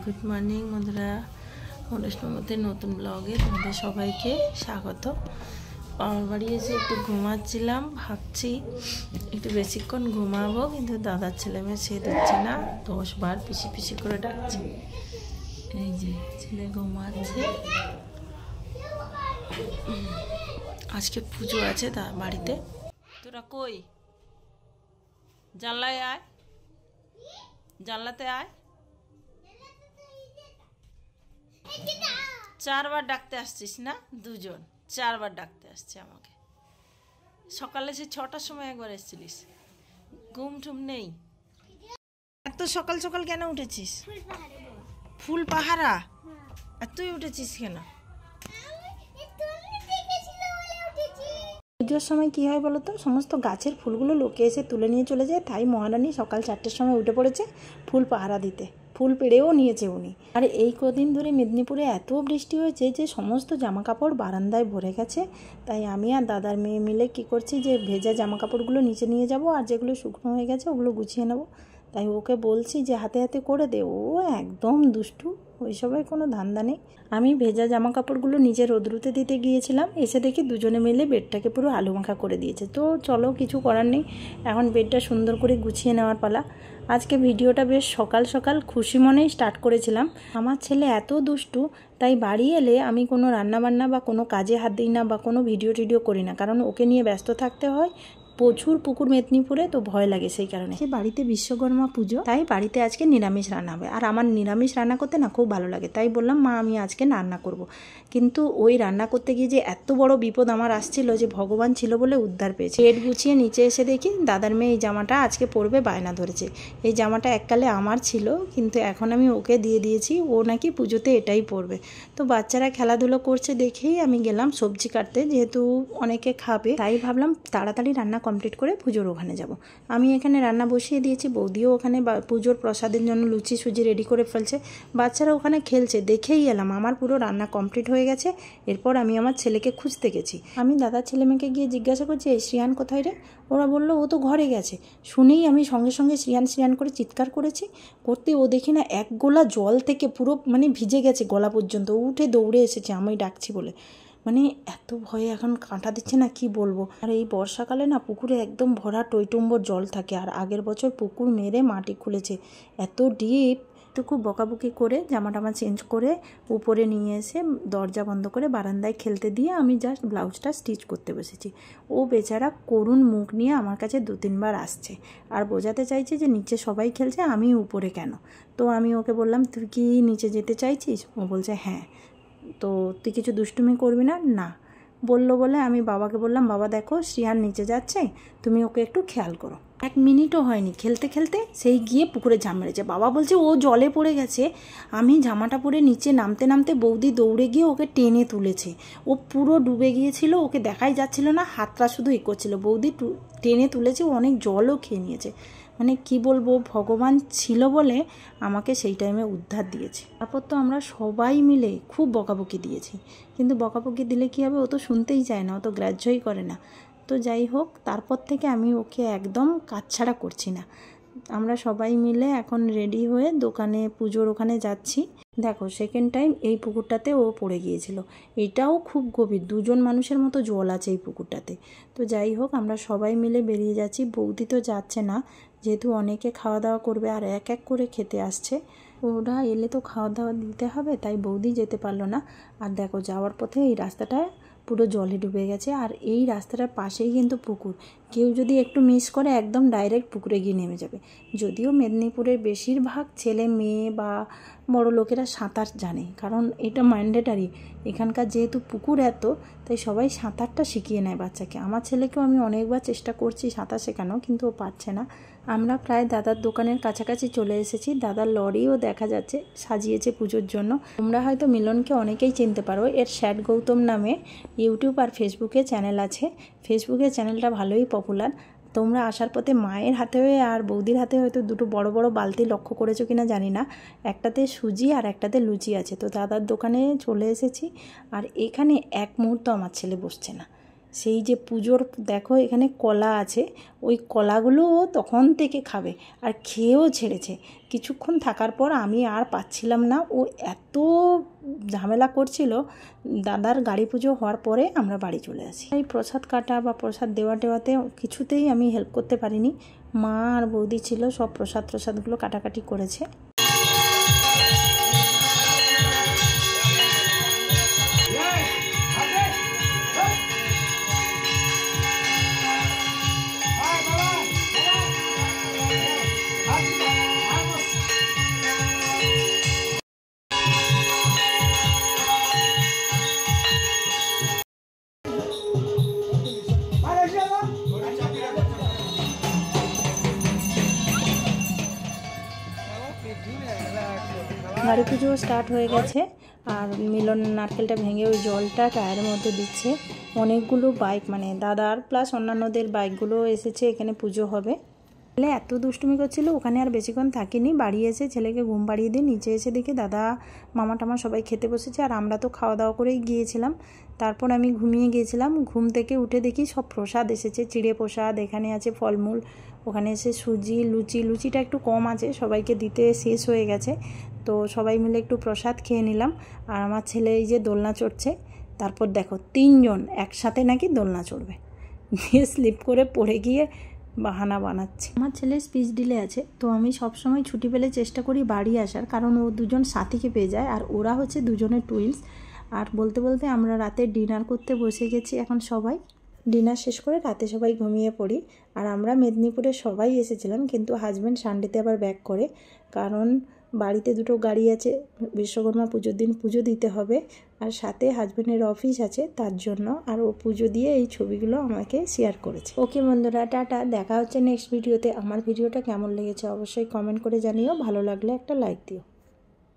Good morning বন্ধুরা, অনুষ্ঠানের নতুন ব্লগে তোমাদের সবাইকে স্বাগত। আমার বাড়ি এসে একটু ঘুমাচ্ছিলাম, ভাবছি একটু বেশিক্ষণ ঘুমাবো, কিন্তু দাদার ছেলে মেয়ে সে দিচ্ছে না, 10 বার পিছি পিছি করে ডাকছে। এই যে ছেলে ঘুমাচ্ছে। আজকে পুজো আছে বাড়িতে। তোরা কই? জানলায় আয়, জানলাতে আয়। 4 বার ডাকতে আসছিস না? দুজন 4 বার ডাকতে আসছে আমাকে। সকালে সে 6টার সময় একবার এসেছিলিস, ঘুম ঠুম নেই। এত সকাল সকাল কেন উঠেছিস? ফুল পাহারা। আর তুই উঠেছিস কেন? পুজোর সময় কী হয় বলো তো, সমস্ত গাছের ফুলগুলো লোকে এসে তুলে নিয়ে চলে যায়। তাই মহারানী সকাল 4টের সময় উঠে পড়েছে ফুল পাহারা দিতে। ফুল পেড়েও নিয়েছে উনি। আর এই কদিন ধরে মেদিনীপুরে এত বৃষ্টি হয়েছে যে সমস্ত জামা কাপড় বারান্দায় ভরে গেছে। তাই আমি আর দাদার মেয়ে মিলে কি করছি, যে ভেজা জামা কাপড়গুলো নিচে নিয়ে যাব, আর যেগুলো শুকনো হয়ে গেছে ওগুলো গুছিয়ে নেব। তাই ওকে বলছি যে হাতে হাতে করে দে। ও একদম দুষ্টু, ওইসবের কোনো ধান্দা নেই। আমি ভেজা জামা কাপড়গুলো নিচে রোদ্রুতে দিতে গিয়েছিলাম, এসে দেখি দুজনে মিলে বেডটাকে পুরো আলু মাখা করে দিয়েছে। তো চলো, কিছু করার নেই, এখন বেডটা সুন্দর করে গুছিয়ে নেওয়ার পালা। আজকে ভিডিওটা বেশ সকাল সকাল খুশি মনেই স্টার্ট করেছিলাম। আমার ছেলে এত দুষ্টু, তাই বাড়ি এলে আমি কোনো রান্নাবান্না বা কোনো কাজে হাত দিই না, বা কোনো ভিডিও করি না, কারণ ওকে নিয়ে ব্যস্ত থাকতে হয়। প্রচুর পুকুর মেদিনীপুরে, তো ভয় লাগে সেই কারণে। সে বাড়িতে বিশ্বকর্মা পুজো, তাই বাড়িতে আজকে নিরামিষ রান্না হবে। আর আমার নিরামিষ রান্না করতে না খুব ভালো লাগে, তাই বললাম মা আমি আজকে রান্না করব। কিন্তু ওই রান্না করতে গিয়ে যে এত বড় বিপদ আমার আসছিল, যে ভগবান ছিল বলে উদ্ধার পেয়েছে। পেট গুছিয়ে নিচে এসে দেখি দাদার মেয়ে এই জামাটা আজকে পরবে বায়না ধরেছে। এই জামাটা এককালে আমার ছিল, কিন্তু এখন আমি ওকে দিয়ে দিয়েছি, ও নাকি পুজোতে এটাই পরবে। তো বাচ্চারা খেলাধুলো করছে দেখেই আমি গেলাম সবজি কাটতে, যেহেতু অনেকে খাবে, তাই ভাবলাম তাড়াতাড়ি রান্না কমপ্লিট করে পুজোর ওখানে যাব। আমি এখানে রান্না বসিয়ে দিয়েছি, বৌদিও ওখানে পুজোর প্রসাদের জন্য লুচি সুজি রেডি করে ফেলছে। বাচ্চারা ওখানে খেলছে দেখেই এলাম। আমার পুরো রান্না কমপ্লিট হয়ে গেছে। এরপর আমি আমার ছেলেকে খুঁজতে গেছি। আমি দাদার ছেলে মেয়েকে গিয়ে জিজ্ঞাসা করছি, এই শ্রিয়ান কোথায় রে? ওরা বললো ও তো ঘরে গেছে। শুনেই আমি সঙ্গে সঙ্গে শ্রিয়ান করে চিৎকার করেছি। করতে ও দেখি না এক গোলা জল থেকে পুরো ভিজে গেছে গলা পর্যন্ত, উঠে দৌড়ে এসেছে আমি ডাকছি বলে। এত ভয়ে এখন কাঁটা দিচ্ছে না, কি বলবো। আর এই বর্ষাকালে না পুকুরে একদম ভরা টইটুম্বর জল থাকে। আর আগের বছর পুকুর মেরে মাটি খুলেছে, এত ডিপ। তো খুব বকাবকি করে জামা টামা চেঞ্জ করে উপরে নিয়ে এসে দরজা বন্ধ করে বারান্দায় খেলতে দিয়ে আমি জাস্ট ব্লাউজটা স্টিচ করতে বসেছি। ও বেচারা করুণ মুখ নিয়ে আমার কাছে 2-3 বার আসছে, আর বোঝাতে চাইছে যে নিচে সবাই খেলছে, আমি উপরে কেন। তো আমি ওকে বললাম, তুই কি নিচে যেতে চাইছিস? ও বলছে হ্যাঁ। তো তুই কিছু দুষ্টুমি করবি না? না বললো বলে আমি বাবাকে বললাম, বাবা দেখো শ্রিয়ান নিচে যাচ্ছে, তুমি ওকে একটু খেয়াল করো। 1 মিনিটও হয়নি, খেলতে খেলতে সেই গিয়ে পুকুরে ঝাঁপ মেরেছে। বাবা বলছে ও জলে পড়ে গেছে। আমি জামাটা পরে নিচে নামতে নামতে বৌদি দৌড়ে গিয়ে ওকে টেনে তুলেছে। ও পুরো ডুবে গিয়েছিল, ওকে দেখাই যাচ্ছিল না, হাতটা শুধু করছিল। বৌদি টেনে তুলেছে, ও অনেক জলও খেয়ে নিয়েছে। কি বলবো, ভগবান ছিল বলে আমাকে সেই টাইমে উদ্ধার দিয়েছে। তারপর তো আমরা সবাই মিলে খুব বকাবকি দিয়েছি, কিন্তু বকাবকি দিলে কী হবে, ও তো শুনতেই চায় না, ও তো গ্রাহ্যই করে না। তো যাই হোক, তারপর থেকে আমি ওকে একদম কাছছাড়া করছি না। আমরা সবাই মিলে এখন রেডি হয়ে দোকানে পুজোর ওখানে যাচ্ছি। দেখো সেকেন্ড টাইম এই পুকুরটাতে ও পড়ে গিয়েছিল। এটাও খুব গভীর, 2জন মানুষের মতো জল আছে এই পুকুরটাতে। তো যাই হোক, আমরা সবাই মিলে বেরিয়ে যাচ্ছি। বৌদি তো যাচ্ছে না, যেহেতু অনেকে খাওয়া দাওয়া করবে আর এক এক করে খেতে আসছে। ওরা এলে তো খাওয়া দাওয়া দিতে হবে, তাই বৌদি যেতে পারলো না। আর দেখো যাওয়ার পথে এই রাস্তাটা পুরো জলে ডুবে গেছে। আর এই রাস্তাটার পাশেই কিন্তু পুকুর, কেউ যদি একটু মিস করে একদম ডাইরেক্ট পুকুরে গিয়ে নেমে যাবে। যদিও মেদিনীপুরের বেশিরভাগ ছেলে মেয়ে বা বড় লোকেরা সাঁতার জানে, কারণ এটা ম্যান্ডেটারি। এখানকার যেহেতু পুকুর এত, তাই সবাই সাঁতারটা শিখিয়ে নেয় বাচ্চাকে। আমার ছেলেকেও আমি অনেকবার চেষ্টা করছি সাঁতার শেখানো, কিন্তু ও পারছে না। আমরা প্রায় দাদার দোকানের কাছাকাছি চলে এসেছি। দাদার লরিও দেখা যাচ্ছে, সাজিয়েছে পুজোর জন্য। তোমরা হয়তো মিলনকে অনেকেই চিনতে পারো, এর শ্যাট গৌতম নামে ইউটিউব আর ফেসবুকে চ্যানেল আছে। ফেসবুকের চ্যানেলটা ভালোই পপুলার। তোমরা আসার পথে মায়ের হাতে আর বৌদির হাতে হয়তো 2 বড় বড় বালতি লক্ষ্য করেছো কিনা জানি না, একটাতে সুজি আর একটাতে লুচি আছে। তো দাদার দোকানে চলে এসেছি, আর এখানে এক মুহূর্ত আমার ছেলে বসছে না। সেই যে পুজোর দেখো এখানে কলা আছে, ওই কলাগুলো ও তখন থেকে খাবে আর খেয়েও ছেড়েছে। কিছুক্ষণ থাকার পর আমি আর পাচ্ছিলাম না, ও এত ঝামেলা করছিল। দাদার গাড়ি পুজো হওয়ার পরে আমরা বাড়ি চলে আসি। এই প্রসাদ কাটা বা প্রসাদ দেওয়াতে কিছুতেই আমি হেল্প করতে পারিনি। মা আর বৌদি ছিল, সব প্রসাদগুলো কাটাকাটি করেছে। গাড়ি পুজো স্টার্ট হয়ে গেছে আর মিলন নারকেলটা ভেঙে ওই জলটা টায়ারের মধ্যে দিচ্ছে। অনেকগুলো বাইক মানে দাদার প্লাস অন্যান্যদের বাইকগুলো এসেছে, এখানে পুজো হবে। ছেলে এত দুষ্টুমি করছিল, ওখানে আর বেশিক্ষণ থাকিনি। বাড়ি এসে ছেলেকে ঘুম পাড়িয়ে দিয়ে নিচে এসে দেখি দাদা মামা টামা সবাই খেতে বসেছে আর আমরা তো খাওয়া দাওয়া করেই গিয়েছিলাম। তারপর আমি ঘুমিয়ে গিয়েছিলাম। ঘুম থেকে উঠে দেখি সব প্রসাদ এসেছে, চিড়ে প্রসাদ, এখানে আছে ফলমূল, ওখানে এসে সুজি, লুচিটা একটু কম আছে, সবাইকে দিতে শেষ হয়ে গেছে। তো সবাই মিলে একটু প্রসাদ খেয়ে নিলাম। আর আমার ছেলে এই যে দোলনা চড়ছে। তারপর দেখো 3 জন একসাথে নাকি দোলনা চড়বে, দিয়ে স্লিপ করে পড়ে গিয়ে বাহানা বানাচ্ছে। আমার ছেলে স্পিচ ডিলে আছে, তো আমি সবসময় ছুটি পেলে চেষ্টা করি বাড়ি আসার, কারণ ও দুজন সাথীকে পেয়ে যায় আর ওরা হচ্ছে দুজনের টুইন্স। আর বলতে বলতে আমরা রাতে ডিনার করতে বসে গেছি। এখন সবাই ডিনার শেষ করে রাতে সবাই ঘুমিয়ে পড়ি। আর আমরা মেদিনীপুরে সবাই এসেছিলাম, কিন্তু হাজব্যান্ড সানডেতে আবার ব্যাক করে, কারণ বাড়িতে দুটো গাড়ি আছে, বিশ্বকর্মা পুজোর দিন পুজো দিতে হবে আর সাথে হাজব্যান্ডের অফিস আছে তার জন্য। আর ও পুজো দিয়ে এই ছবিগুলো আমাকে শেয়ার করেছে। ওকে বন্ধুরা, টাটা, দেখা হচ্ছে নেক্সট ভিডিওতে। আমার ভিডিওটা কেমন লেগেছে অবশ্যই কমেন্ট করে জানিও, ভালো লাগলে একটা লাইক দিও।